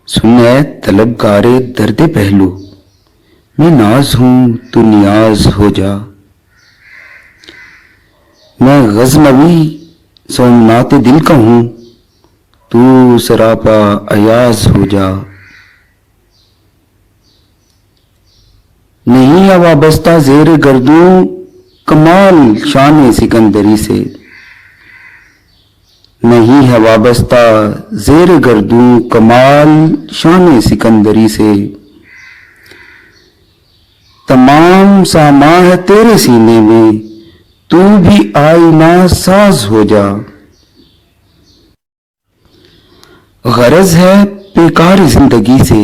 سن اے طلبگار درد پہلو، میں ناز ہوں تو نیاز ہو جا۔ میں غزنوی سومنات دل کا ہوں، تو سراپا ایاز ہو جا۔ نہیں ہے وابستہ زیر گردوں کمال شان سکندری سے، نہیں ہے وابستہ زیر گردوں کمال شان سکندری سے۔ تمام سامان ہے تیرے سینے میں، تو بھی آئینہ ساز ہو جا۔ غرض ہے بیکار زندگی سے،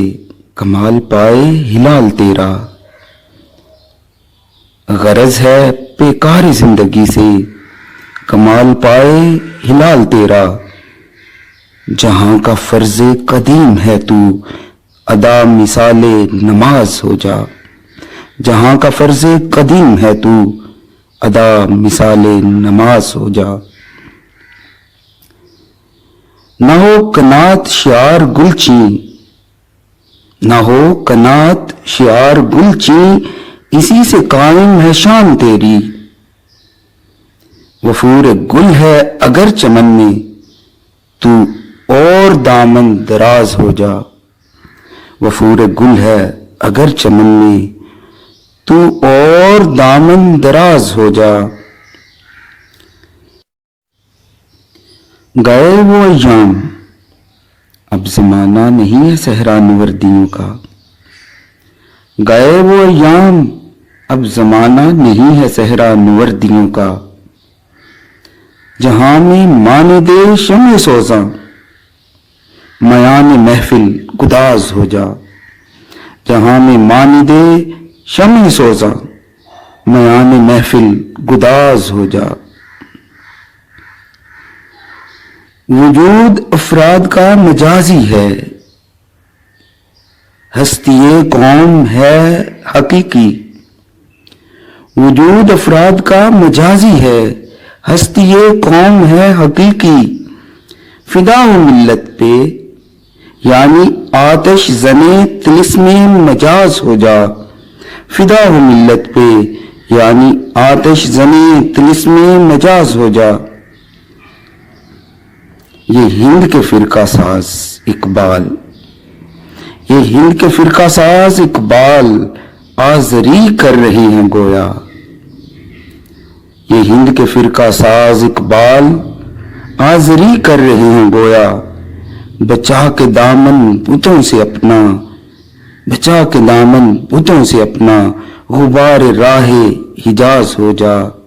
کمال پائے ہلال تیرا۔ غرض ہے بیکار زندگی سے، کمال پائے ہلال تیرا۔ جہاں کا فرض قدیم ہے تو ادا مثال نماز ہو جا۔ جہاں کا فرض قدیم ہے تو ادا مثال نماز ہو جا۔ نہ ہو کنات شعار گل چین، نہ ہو کنات شعار گل چین، اسی سے قائم ہے شان تیری۔ وفور گل ہے اگر چمن میں، تو اور دامن دراز ہو جا۔ وفور گل ہے اگر چمن میں، تو اور دامن دراز ہو جا۔ گئے وہ ایام، اب زمانہ نہیں ہے صحرا نوردیوں کا۔ گئے وہ ایام، اب زمانہ نہیں ہے صحرا نوردیوں کا۔ جہاں میں ماند شمع سوزاں، میان محفل گداز ہو جا۔ جہاں میں ماند شمع سوزاں، میان محفل گداز ہو جا۔ وجود افراد کا مجازی ہے، ہستی قوم ہے حقیقی۔ وجود افراد کا مجازی ہے، ہستی قوم ہے حقیقی۔ فدا ہو ملت پہ، یعنی آتش زنے طلسم مجاز ہو جا۔ فدا ہو ملت پہ، یعنی آتش زنے طلسم مجاز ہو جا۔ یہ ہند کے فرقہ ساز اقبال، یہ ہند کے فرقہ ساز اقبال آزری کر رہے ہیں گویا۔ یہ ہند کے فرقہ ساز اقبال آزری کر رہے ہیں گویا۔ بچا کے دامن بتوں سے اپنا، بچا کے دامن بتوں سے اپنا، غبار راہ حجاز ہو جا۔